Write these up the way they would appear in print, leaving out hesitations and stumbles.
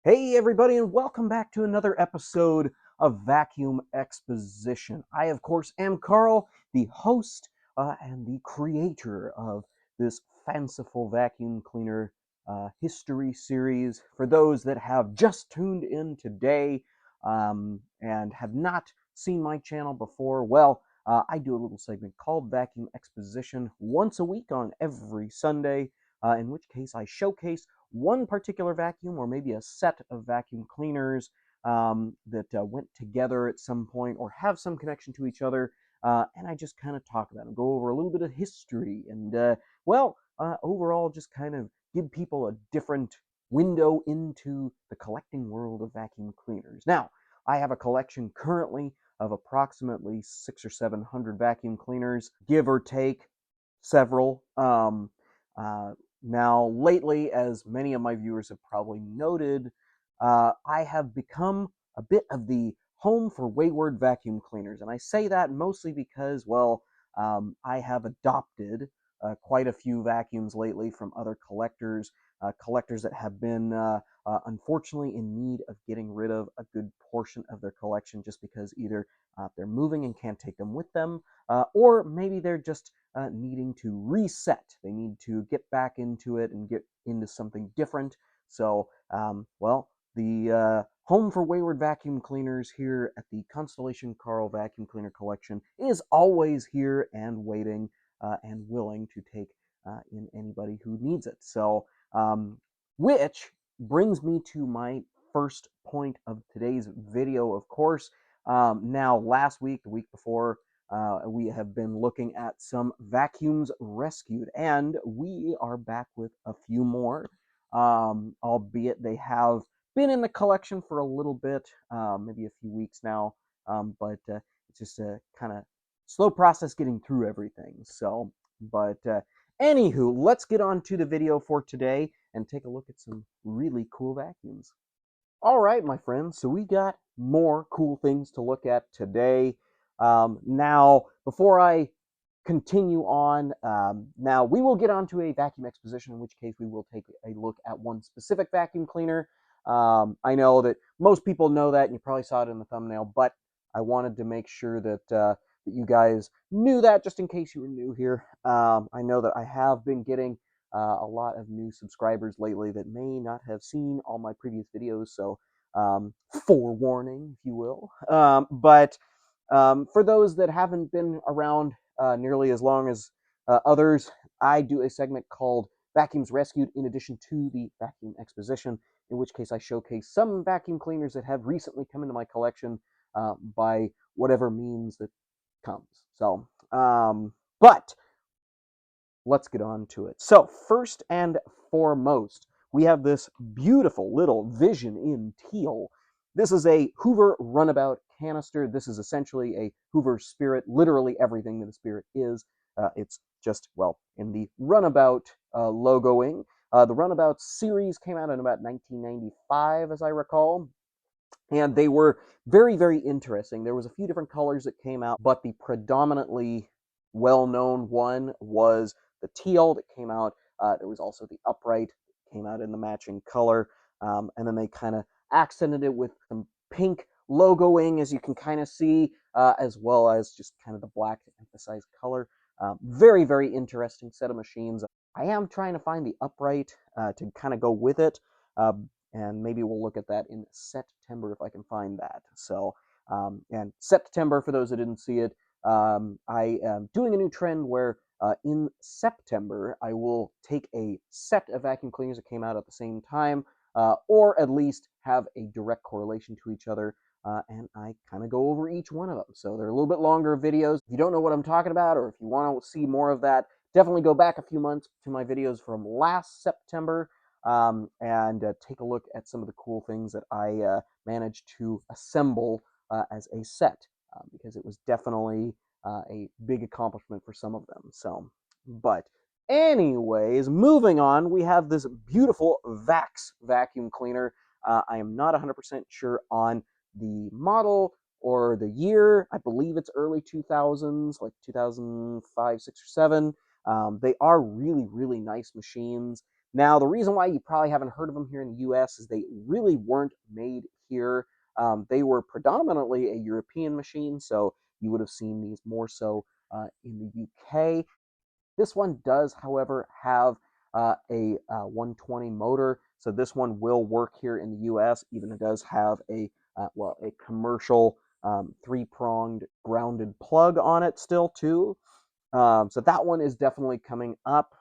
Hey, everybody, and welcome back to another episode of Vacuum Exposition. I, of course, am Carl, the host and the creator of this fanciful vacuum cleaner history series. For those that have just tuned in today and have not seen my channel before, well, I do a little segment called Vacuum Exposition once a week on every Sunday, in which case I showcase one particular vacuum or maybe a set of vacuum cleaners that went together at some point or have some connection to each other. And I just kind of talk about them, go over a little bit of history, and overall just kind of give people a different window into the collecting world of vacuum cleaners. Now, I have a collection currently of approximately 600 or 700 vacuum cleaners, give or take several. Now, lately, as many of my viewers have probably noted, I have become a bit of the home for wayward vacuum cleaners. And I say that mostly because, well, I have adopted quite a few vacuums lately from other collectors, collectors that have been unfortunately in need of getting rid of a good portion of their collection just because either they're moving and can't take them with them, or maybe they're just needing to reset. They need to get back into it and get into something different. So, the home for wayward vacuum cleaners here at the Constellation Carl Vacuum Cleaner Collection is always here and waiting and willing to take in anybody who needs it. So, which brings me to my first point of today's video, of course. Now, last week, the week before, we have been looking at some vacuums rescued, and we are back with a few more, albeit they have been in the collection for a little bit, maybe a few weeks now, but it's just a kind of slow process getting through everything. So, anywho, let's get on to the video for today and take a look at some really cool vacuums. All right, my friends, so we got more cool things to look at today. Now, before I continue on, now we will get onto a vacuum exposition, in which case we will take a look at one specific vacuum cleaner. I know that most people know that, and you probably saw it in the thumbnail, but I wanted to make sure that you guys knew that, just in case you were new here. I know that I have been getting a lot of new subscribers lately that may not have seen all my previous videos, so forewarning, if you will. But for those that haven't been around nearly as long as others, I do a segment called Vacuums Rescued in addition to the Vacuum Exposition, in which case I showcase some vacuum cleaners that have recently come into my collection by whatever means that comes. But let's get on to it. So, first and foremost, we have this beautiful little Vision in teal. This is a Hoover Runabout canister. This is essentially a Hoover Spirit, literally everything that a Spirit is. It's just, well, in the Runabout logoing. The Runabout series came out in about 1995, as I recall. And they were very, very interesting. There was a few different colors that came out, but the predominantly well-known one was the teal that came out. There was also the upright that came out in the matching color. And then they kind of accented it with some pink logoing, as you can kind of see, as well as just kind of the black to emphasize color. Very, very interesting set of machines. I am trying to find the upright to kind of go with it. And maybe we'll look at that in September if I can find that. So, and September, for those that didn't see it, I am doing a new trend where in September I will take a set of vacuum cleaners that came out at the same time, or at least have a direct correlation to each other. And I kind of go over each one of them. So they're a little bit longer videos. If you don't know what I'm talking about, or if you want to see more of that, definitely go back a few months to my videos from last September. And take a look at some of the cool things that I managed to assemble as a set, because it was definitely a big accomplishment for some of them. So, but anyways, moving on, we have this beautiful Vax vacuum cleaner. I am not 100% sure on the model or the year. I believe it's early 2000s, like 2005, 6, or 7. They are really, really nice machines. Now, the reason why you probably haven't heard of them here in the US is they really weren't made here. They were predominantly a European machine, so you would have seen these more so in the UK. This one does, however, have a 120 motor, so this one will work here in the US. Even it does have a commercial three-pronged grounded plug on it still too. So that one is definitely coming up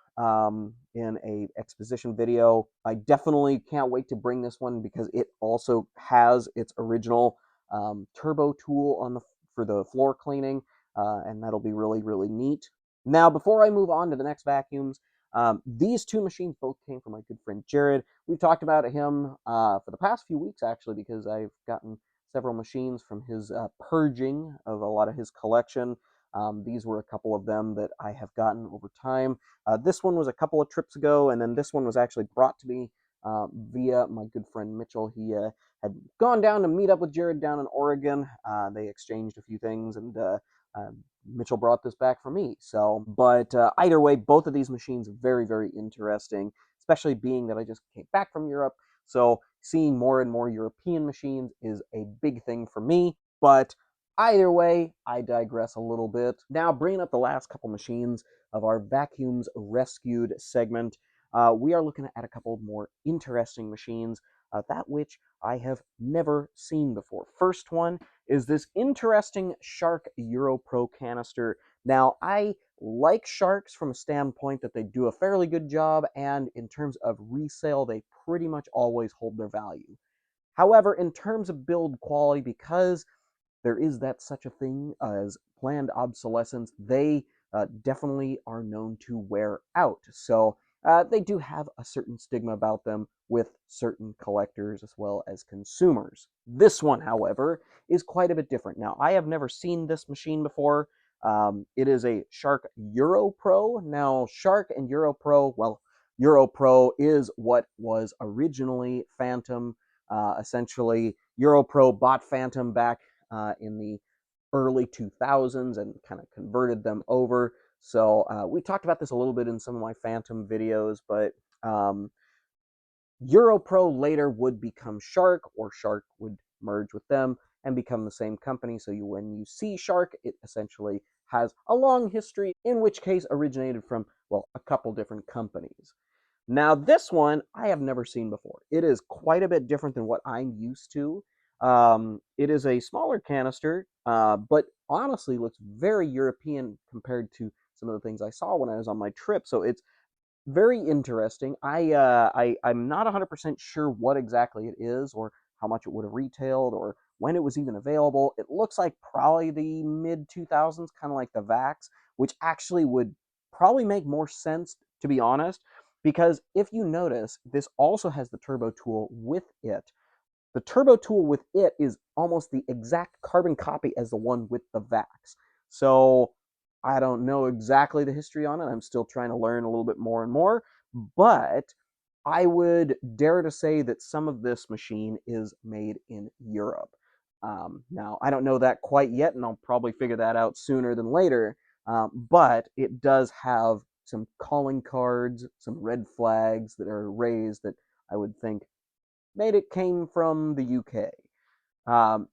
in a exposition video. I definitely can't wait to bring this one because it also has its original turbo tool on the for the floor cleaning, and that'll be really really neat. Now, before I move on to the next vacuums, these two machines both came from my good friend Jared. We've talked about him for the past few weeks actually because I've gotten several machines from his purging of a lot of his collection. These were a couple of them that I have gotten over time. This one was a couple of trips ago, and then this one was actually brought to me via my good friend Mitchell. He had gone down to meet up with Jared down in Oregon. They exchanged a few things, and Mitchell brought this back for me. So, but either way, both of these machines are very, very interesting, especially being that I just came back from Europe. So, seeing more and more European machines is a big thing for me. But either way, I digress a little bit. Now, bringing up the last couple machines of our vacuums rescued segment, we are looking at a couple more interesting machines, that which I have never seen before. First one is this interesting Shark EuroPro canister. Now, I like Sharks from a standpoint that they do a fairly good job, and in terms of resale, they pretty much always hold their value. However, in terms of build quality, because there is that such a thing as planned obsolescence. They definitely are known to wear out. So they do have a certain stigma about them with certain collectors as well as consumers. This one, however, is quite a bit different. Now, I have never seen this machine before. It is a Shark EuroPro. Now, Shark and EuroPro, well, EuroPro is what was originally Phantom. Essentially, EuroPro bought Phantom back in the early 2000s and kind of converted them over. So we talked about this a little bit in some of my Phantom videos, but EuroPro later would become Shark, or Shark would merge with them and become the same company. So when you see Shark, it essentially has a long history, in which case originated from, well, a couple different companies. Now, this one I have never seen before. It is quite a bit different than what I'm used to. It is a smaller canister, but honestly looks very European compared to some of the things I saw when I was on my trip. So it's very interesting. I'm not 100% sure what exactly it is, or how much it would have retailed, or when it was even available. It looks like probably the mid 2000s, kind of like the Vax, which actually would probably make more sense, to be honest, because if you notice, this also has the turbo tool with it. The turbo tool with it is almost the exact carbon copy as the one with the Vax. So I don't know exactly the history on it. I'm still trying to learn a little bit more and more, but I would dare to say that some of this machine is made in Europe. Now, I don't know that quite yet, and I'll probably figure that out sooner than later, but it does have some calling cards, some red flags that are raised that I would think made it came from the UK.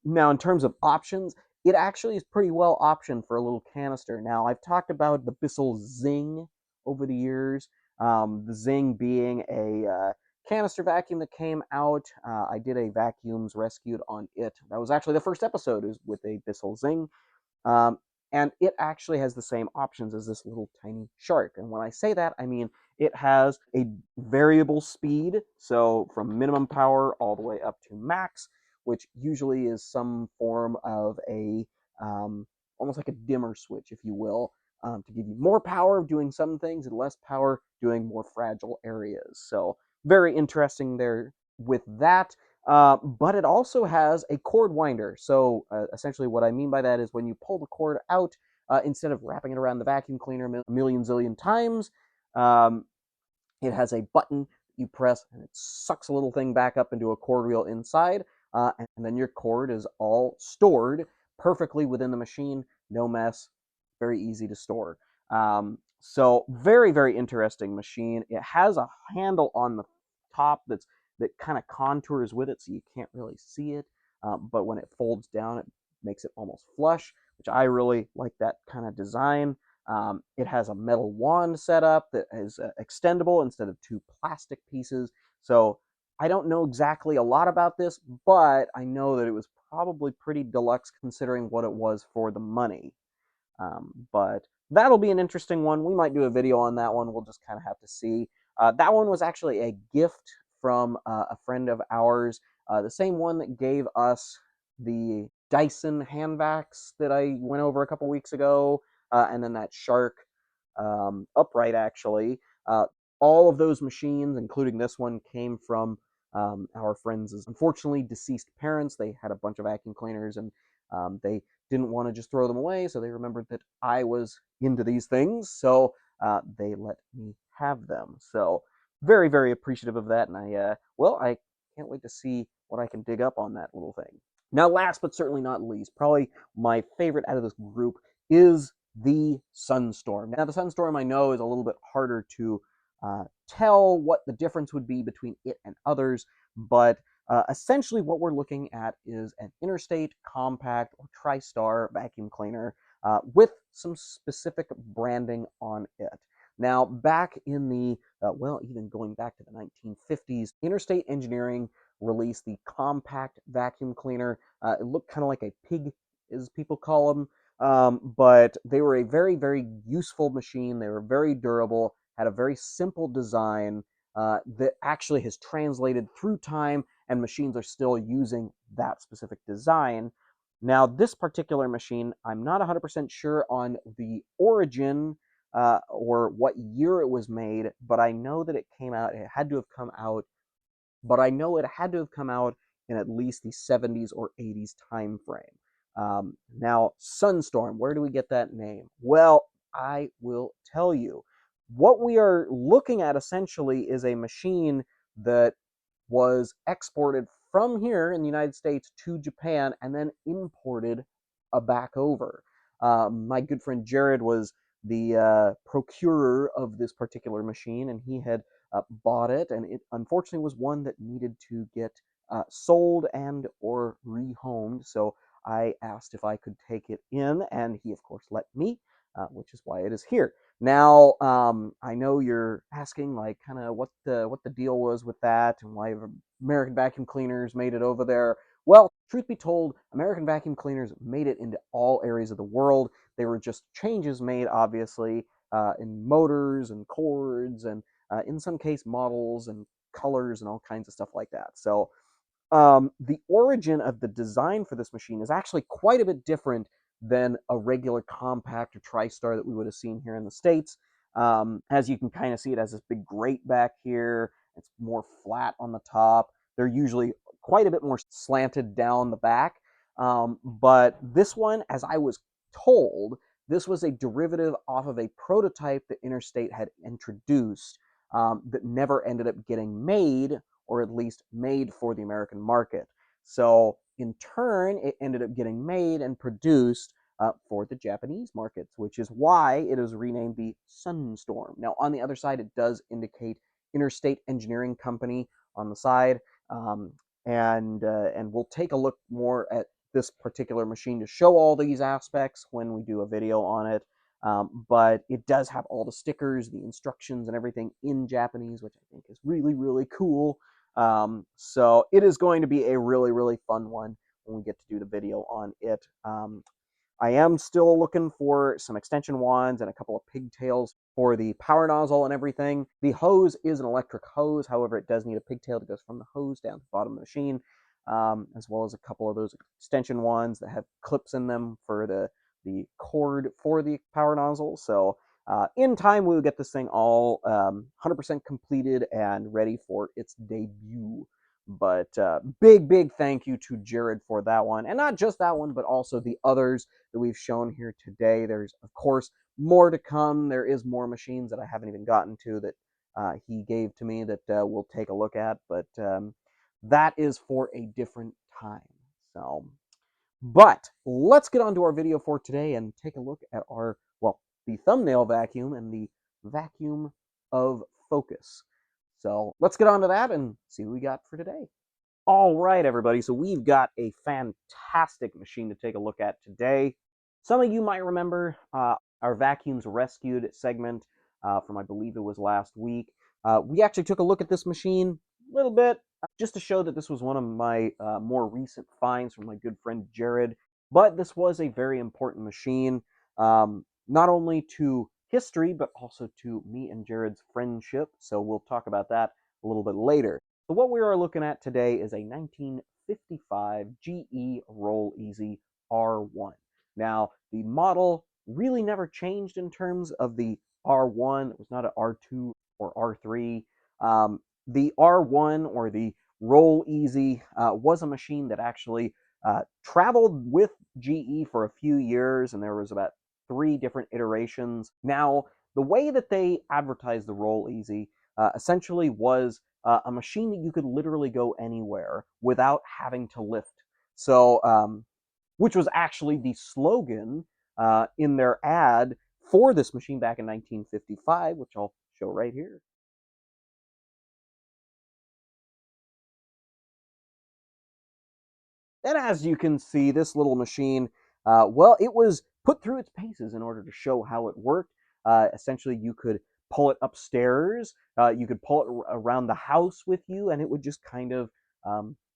Now, in terms of options, it actually is pretty well optioned for a little canister. Now, I've talked about the Bissell Zing over the years. The Zing being a canister vacuum that came out. I did a vacuums rescued on it. That was actually the first episode, is with a Bissell Zing. Um, and it actually has the same options as this little tiny Shark. And when I say that, I mean it has a variable speed, so from minimum power all the way up to max, which usually is some form of a almost like a dimmer switch, if you will, to give you more power doing some things and less power doing more fragile areas. So very interesting there with that. But it also has a cord winder. So essentially what I mean by that is when you pull the cord out, instead of wrapping it around the vacuum cleaner a million zillion times, um, it has a button you press and it sucks a little thing back up into a cord wheel inside, and then your cord is all stored perfectly within the machine. No mess, very easy to store. So very, very interesting machine. It has a handle on the top that kind of contours with it, so you can't really see it. But when it folds down, it makes it almost flush, which I really like that kind of design. It has a metal wand setup that is extendable instead of two plastic pieces. So I don't know exactly a lot about this, but I know that it was probably pretty deluxe considering what it was for the money. But that'll be an interesting one. We might do a video on that one. We'll just kind of have to see. That one was actually a gift from a friend of ours, the same one that gave us the Dyson hand vacs that I went over a couple weeks ago, and then that Shark upright, actually. All of those machines, including this one, came from our friends' unfortunately deceased parents. They had a bunch of vacuum cleaners, and they didn't want to just throw them away, so they remembered that I was into these things, so they let me have them. So very, very appreciative of that, and I can't wait to see what I can dig up on that little thing. Now, last but certainly not least, probably my favorite out of this group is the Sunstorm. Now, the Sunstorm I know is a little bit harder to tell what the difference would be between it and others, but essentially what we're looking at is an interstate, compact, or tri-star vacuum cleaner with some specific branding on it. Now, back in the, even going back to the 1950s, Interstate Engineering released the compact vacuum cleaner. It looked kind of like a pig, as people call them, but they were a very, very useful machine. They were very durable, had a very simple design that actually has translated through time, and machines are still using that specific design. Now, this particular machine, I'm not 100% sure on the origin or what year it was made, but I know that it came out, it had to have come out, but I know it had to have come out in at least the 70s or 80s time frame. Now, Sunstorm, where do we get that name? Well, I will tell you. What we are looking at essentially is a machine that was exported from here in the United States to Japan and then imported back over. My good friend Jared was the procurer of this particular machine, and he had bought it, and it unfortunately was one that needed to get sold and or rehomed. So I asked if I could take it in, and he of course let me, which is why it is here. Now, I know you're asking like kind of what the deal was with that and why American Vacuum Cleaners made it over there. Well, truth be told, American Vacuum Cleaners made it into all areas of the world. They were just changes made, obviously, in motors and cords and in some case models and colors and all kinds of stuff like that. So the origin of the design for this machine is actually quite a bit different than a regular compact or TriStar that we would have seen here in the States. As you can kind of see, it has this big grate back here. It's more flat on the top. They're usually quite a bit more slanted down the back. But this one, as I was told, this was a derivative off of a prototype that Interstate had introduced that never ended up getting made, or at least made for the American market. So in turn, it ended up getting made and produced for the Japanese markets, which is why it is renamed the Sunstorm. Now, on the other side, it does indicate Interstate Engineering Company on the side, and we'll take a look more at this particular machine to show all these aspects when we do a video on it. But it does have all the stickers, the instructions, and everything in Japanese, which I think is really, really cool. So it is going to be a really, really fun one when we get to do the video on it. I am still looking for some extension wands and a couple of pigtails for the power nozzle and everything. The hose is an electric hose, however, it does need a pigtail that goes from the hose down to the bottom of the machine, as well as a couple of those extension wands that have clips in them for the cord for the power nozzle. So in time, we will get this thing all 100% completed and ready for its debut. But big, big thank you to Jared for that one. And not just that one, but also the others that we've shown here today. There's, of course, more to come. There is more machines that I haven't even gotten to that he gave to me that we'll take a look at. But that is for a different time. So, but let's get on to our video for today and take a look at our, well, the thumbnail vacuum and the vacuum of focus. So let's get on to that and see what we got for today. All right, everybody. So we've got a fantastic machine to take a look at today. Some of you might remember our Vacuums Rescued segment from, I believe it was last week. We actually took a look at this machine a little bit just to show that this was one of my more recent finds from my good friend Jared. But this was a very important machine, not only to history, but also to me and Jared's friendship. So we'll talk about that a little bit later. So what we are looking at today is a 1955 GE Roll Easy R1. Now, the model really never changed in terms of the R1. It was not an R2 or R3. The R1, or the Roll Easy, was a machine that actually traveled with GE for a few years, and there was about 3 different iterations. Now, the way that they advertised the Roll Easy essentially was a machine that you could literally go anywhere without having to lift. So, which was actually the slogan in their ad for this machine back in 1955, which I'll show right here. And as you can see, this little machine, well, it was put through its paces in order to show how it worked. Essentially, you could pull it upstairs, you could pull it around the house with you, and it would just kind of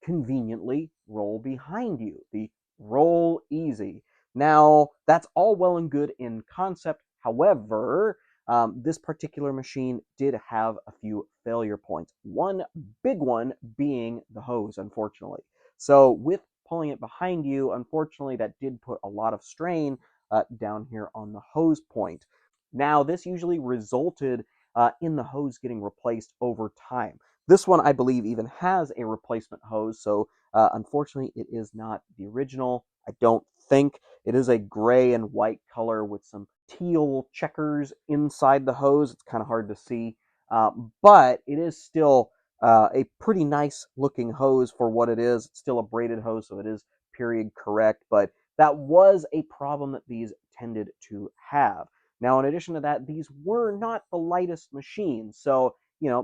conveniently roll behind you. The Roll Easy. Now, that's all well and good in concept. However, this particular machine did have a few failure points. One big one being the hose, unfortunately. So with pulling it behind you, unfortunately, that did put a lot of strain down here on the hose point. Now, this usually resulted in the hose getting replaced over time. This one, I believe, even has a replacement hose, so unfortunately, it is not the original. I don't think. It is a gray and white color with some teal checkers inside the hose. It's kind of hard to see, but it is still a pretty nice looking hose for what it is. It's still a braided hose, so it is period correct, but that was a problem that these tended to have. Now, in addition to that, these were not the lightest machines, so,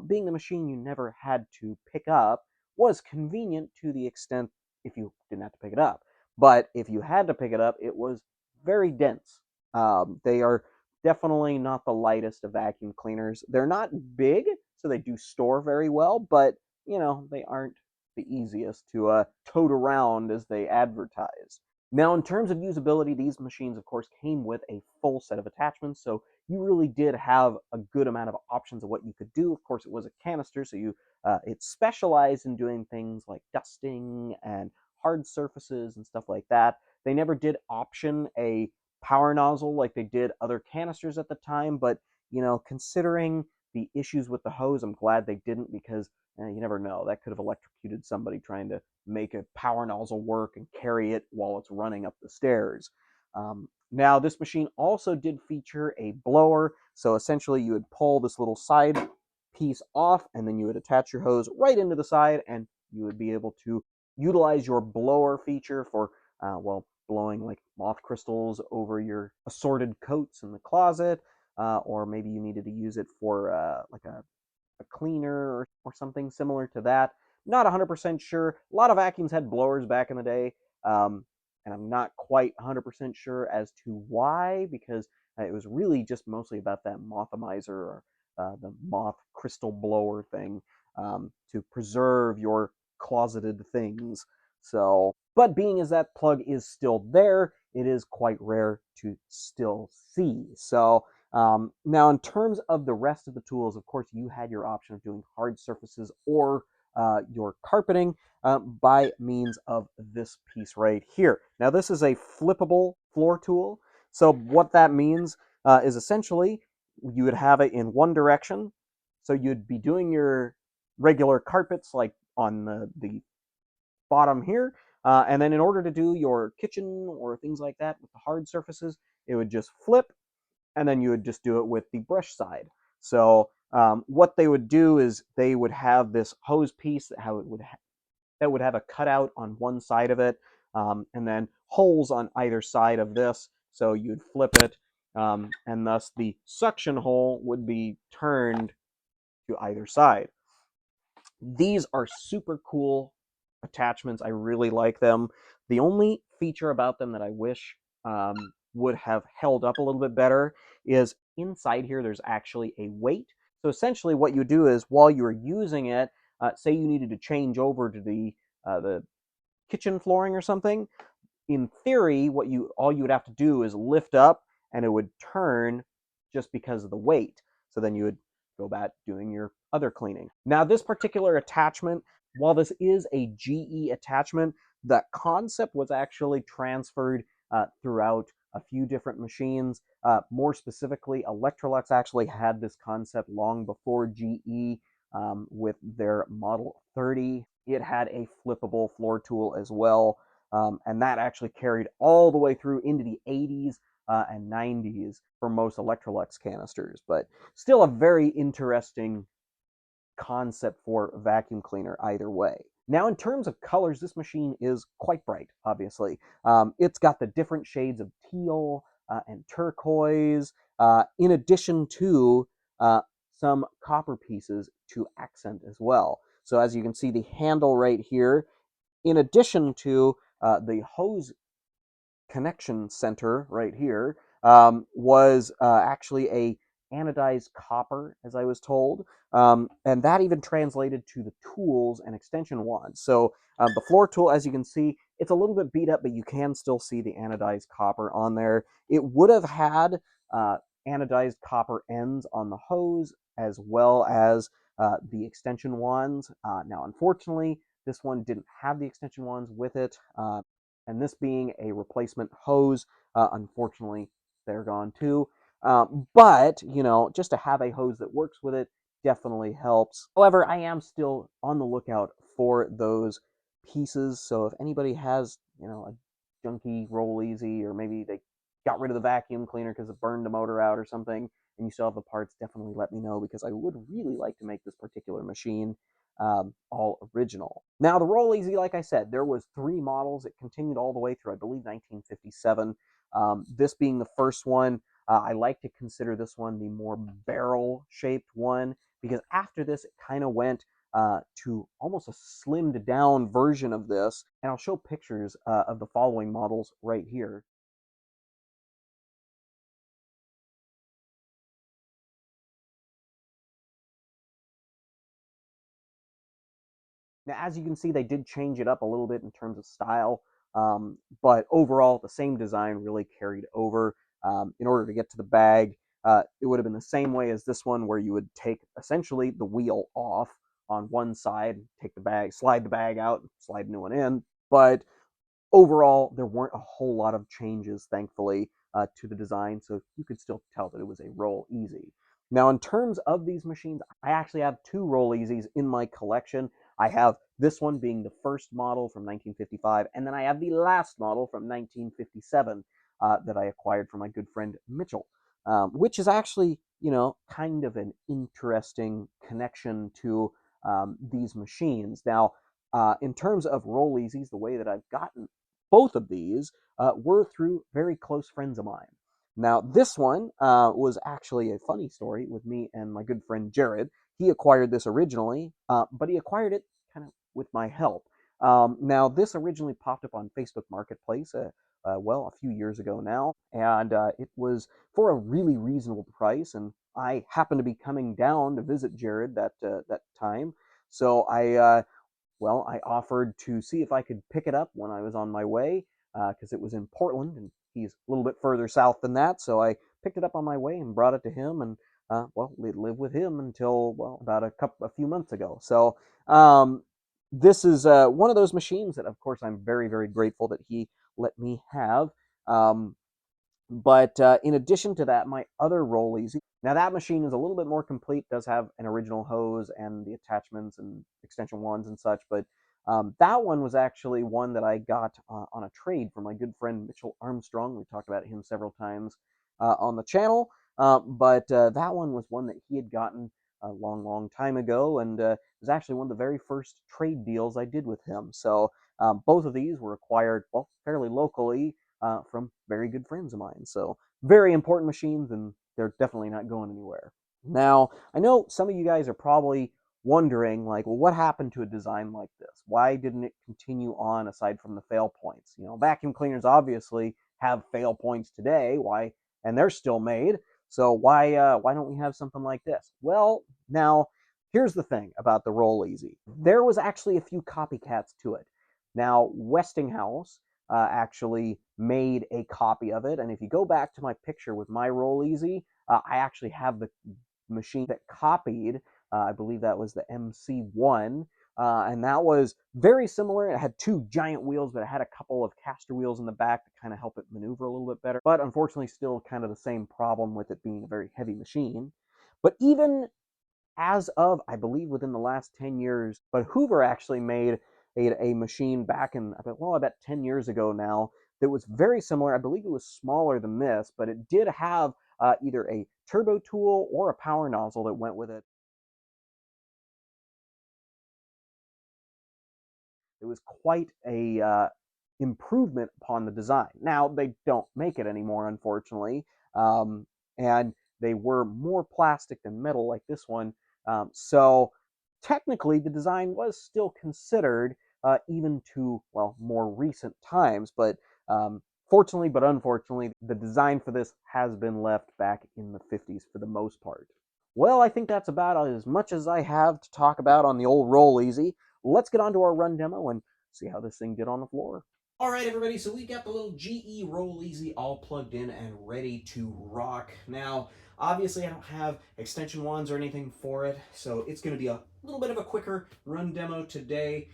being the machine you never had to pick up was convenient to the extent if you didn't have to pick it up. But if you had to pick it up, it was very dense. They are definitely not the lightest of vacuum cleaners. They're not big, so they do store very well, but they aren't the easiest to tote around as they advertise. Now, in terms of usability, these machines, of course, came with a full set of attachments, so you really did have a good amount of options of what you could do. Of course, it was a canister, so it specialized in doing things like dusting and hard surfaces and stuff like that. They never did option a power nozzle like they did other canisters at the time, but considering the issues with the hose, I'm glad they didn't, because you never know, that could have electrocuted somebody trying to make a power nozzle work and carry it while it's running up the stairs. Now, this machine also did feature a blower, so essentially you would pull this little side piece off, and then you would attach your hose right into the side, and you would be able to utilize your blower feature for, well, blowing like moth crystals over your assorted coats in the closet, or maybe you needed to use it for like a cleaner or something similar to that. Not 100% sure. A lot of vacuums had blowers back in the day, and I'm not quite 100% sure as to why, because it was really just mostly about that mothamizer, or the moth crystal blower thing, to preserve your closeted things. So, but being as that plug is still there, it is quite rare to still see. So, now, in terms of the rest of the tools, of course, you had your option of doing hard surfaces or your carpeting by means of this piece right here. Now, this is a flippable floor tool. So what that means is essentially you would have it in one direction. So you'd be doing your regular carpets like on the bottom here. And then in order to do your kitchen or things like that with the hard surfaces, it would just flip, and then you would just do it with the brush side. So what they would do is they would have this hose piece that would have a cutout on one side of it, and then holes on either side of this. So you'd flip it, and thus the suction hole would be turned to either side. These are super cool attachments. I really like them. The only feature about them that I wish would have held up a little bit better is inside here there's actually a weight. So essentially what you do is while you're using it, say you needed to change over to the kitchen flooring or something, in theory, what you all you would have to do is lift up and it would turn just because of the weight. So then you would go back doing your other cleaning. Now, this particular attachment, while this is a GE attachment, the concept was actually transferred throughout a few different machines. More specifically, Electrolux actually had this concept long before GE with their Model 30. It had a flippable floor tool as well, and that actually carried all the way through into the 80s and 90s for most Electrolux canisters, but still a very interesting concept for a vacuum cleaner either way. Now, in terms of colors, this machine is quite bright, obviously. It's got the different shades of teal and turquoise, in addition to some copper pieces to accent as well. So as you can see, the handle right here, in addition to the hose connection center right here, was actually a anodized copper, as I was told, and that even translated to the tools and extension wands. So the floor tool, as you can see, it's a little bit beat up, but you can still see the anodized copper on there. It would have had anodized copper ends on the hose as well as the extension wands. Now, unfortunately, this one didn't have the extension wands with it. And this being a replacement hose, unfortunately, they're gone too. But, you know, just to have a hose that works with it definitely helps. However, I am still on the lookout for those pieces. So if anybody has, you know, a junky roll easy, or maybe they got rid of the vacuum cleaner because it burned the motor out or something, and you still have the parts, definitely let me know, because I would really like to make this particular machine all original. Now, the Roll Easy, like I said, there was 3 models. It continued all the way through, I believe, 1957. This being the first one, I like to consider this one the more barrel-shaped one, because after this, it kind of went to almost a slimmed down version of this. And I'll show pictures of the following models right here. Now, as you can see, they did change it up a little bit in terms of style, but overall, the same design really carried over. In order to get to the bag, it would have been the same way as this one, where you would take essentially the wheel off on one side, take the bag, slide the bag out, slide a new one in. But overall, there weren't a whole lot of changes, thankfully, to the design, so you could still tell that it was a Roll Easy. Now, in terms of these machines, I actually have 2 Roll Easies in my collection. I have this one being the first model from 1955, and then I have the last model from 1957 that I acquired from my good friend Mitchell, which is actually, you know, kind of an interesting connection to these machines. Now, in terms of Roll Easies, the way that I've gotten both of these were through very close friends of mine. Now, this one was actually a funny story with me and my good friend Jared. He acquired this originally, but he acquired it kind of with my help. Now, this originally popped up on Facebook Marketplace, well, a few years ago now, and it was for a really reasonable price. And I happened to be coming down to visit Jared that time, so I offered to see if I could pick it up when I was on my way, because it was in Portland, and he's a little bit further south than that. So I picked it up on my way and brought it to him, and we lived with him until, well, about a few months ago. So this is one of those machines that, of course, I'm very, very grateful that he let me have. Um, but in addition to that, my other rollies. Now that machine is a little bit more complete. Does have an original hose and the attachments and extension wands and such. But that one was actually one that I got on a trade from my good friend Mitchell Armstrong. We talked about him several times on the channel. But that one was one that he had gotten a long, long time ago, and it was actually one of the very first trade deals I did with him. So both of these were acquired, well, fairly locally from very good friends of mine. So very important machines, and they're definitely not going anywhere. Now, I know some of you guys are probably wondering, like, well, what happened to a design like this? Why didn't it continue on aside from the fail points? Vacuum cleaners obviously have fail points today. Why? And they're still made. So why don't we have something like this? Well, now here's the thing about the Roll Easy. There was actually a few copycats to it. Now, Westinghouse actually made a copy of it, and if you go back to my picture with my Roll Easy, I actually have the machine that copied. I believe that was the MC1, and that was very similar. It had two giant wheels, but it had a couple of caster wheels in the back to kind of help it maneuver a little bit better. But unfortunately, still kind of the same problem with it being a very heavy machine. But even as of, I believe, within the last 10 years, but Hoover actually made a machine back in, about 10 years ago now that was very similar. I believe it was smaller than this, but it did have either a turbo tool or a power nozzle that went with it. It was quite a improvement upon the design. Now they don't make it anymore, unfortunately, and they were more plastic than metal, like this one. So technically, the design was still considered, even to more recent times. But fortunately, but unfortunately, the design for this has been left back in the 50s for the most part. Well, I think that's about as much as I have to talk about on the old Roll Easy. Let's get on to our run demo and see how this thing did on the floor. All right, everybody, so we've got the little GE Roll Easy all plugged in and ready to rock. Now, obviously, I don't have extension wands or anything for it, so it's going to be a little bit of a quicker run demo today.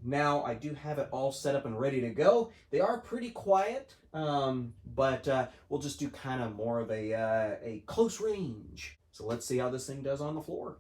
Now, I do have it all set up and ready to go. They are pretty quiet, but we'll just do kind of more of a close range. So let's see how this thing does on the floor.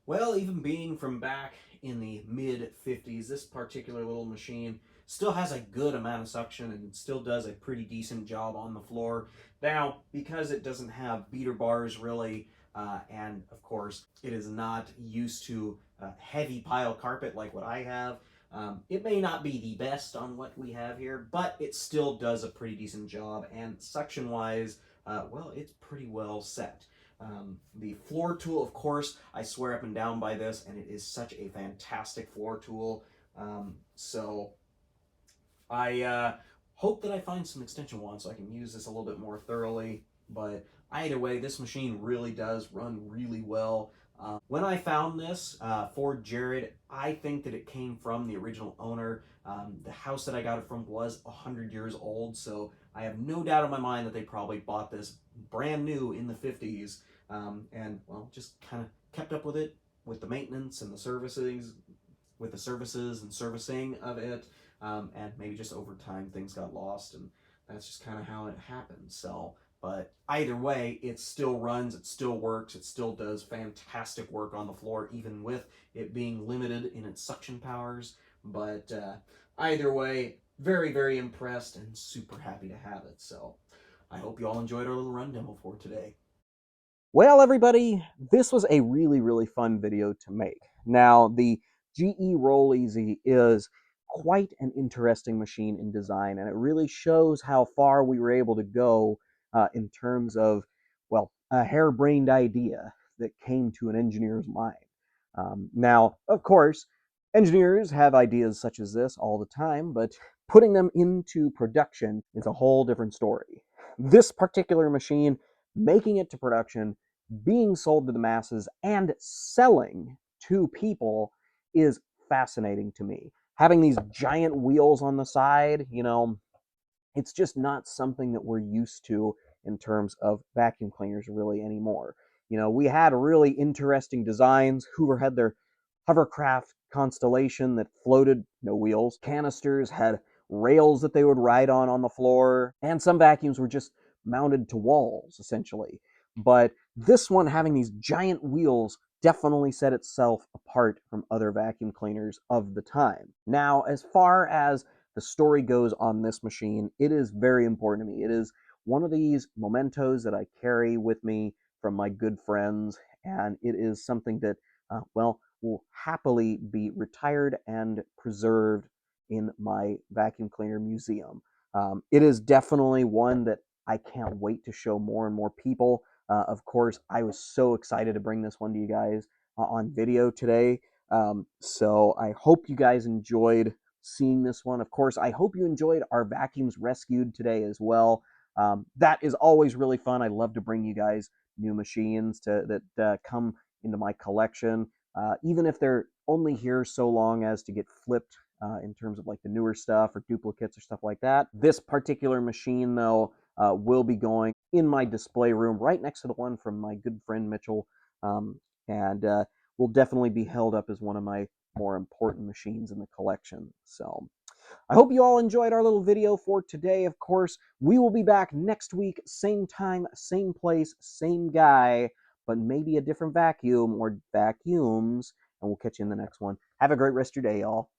Well, even being from back in the mid 50s, this particular little machine still has a good amount of suction and still does a pretty decent job on the floor. Now, because it doesn't have beater bars really, and of course it is not used to heavy pile carpet like what I have, it may not be the best on what we have here, but it still does a pretty decent job, and suction wise, it's pretty well set. The floor tool, of course, I swear up and down by this, and it is such a fantastic floor tool. So I hope that I find some extension wands so I can use this a little bit more thoroughly. But either way, this machine really does run really well. When I found this for Jared, I think that it came from the original owner. The house that I got it from was 100 years old, so I have no doubt in my mind that they probably bought this brand new in the 50s, and just kind of kept up with it with the maintenance and the services, with the services and servicing of it, and maybe just over time things got lost, and that's just kind of how it happened. So, but either way, it still runs, it still works, it still does fantastic work on the floor, even with it being limited in its suction powers. But Either way, very, very impressed and super happy to have it. So I hope you all enjoyed our little run demo for today. Well, everybody, this was a really, really fun video to make. Now, the GE Roll Easy is quite an interesting machine in design, and it really shows how far we were able to go in terms of, well, a harebrained idea that came to an engineer's mind. Now, of course, engineers have ideas such as this all the time, but putting them into production is a whole different story. This particular machine, making it to production, being sold to the masses, and selling to people is fascinating to me. Having these giant wheels on the side, it's just not something that we're used to in terms of vacuum cleaners really anymore. We had really interesting designs. Hoover had their hovercraft Constellation that floated, no wheels. Canisters had rails that they would ride on the floor, and some vacuums were just mounted to walls, essentially. But this one, having these giant wheels, definitely set itself apart from other vacuum cleaners of the time. Now, as far as the story goes on this machine, it is very important to me. It is one of these mementos that I carry with me from my good friends, and it is something that, well, will happily be retired and preserved in my vacuum cleaner museum. It is definitely one that I can't wait to show more and more people. Of course, I was so excited to bring this one to you guys on video today. So I hope you guys enjoyed seeing this one. Of course, I hope you enjoyed our vacuums rescued today as well. That is always really fun. I love to bring you guys new machines that come into my collection, even if they're only here so long as to get flipped in terms of like the newer stuff or duplicates or stuff like that. This particular machine, though, will be going in my display room right next to the one from my good friend Mitchell, and will definitely be held up as one of my more important machines in the collection. So I hope you all enjoyed our little video for today. Of course, we will be back next week, same time, same place, same guy, but maybe a different vacuum or vacuums, and we'll catch you in the next one. Have a great rest of your day, y'all.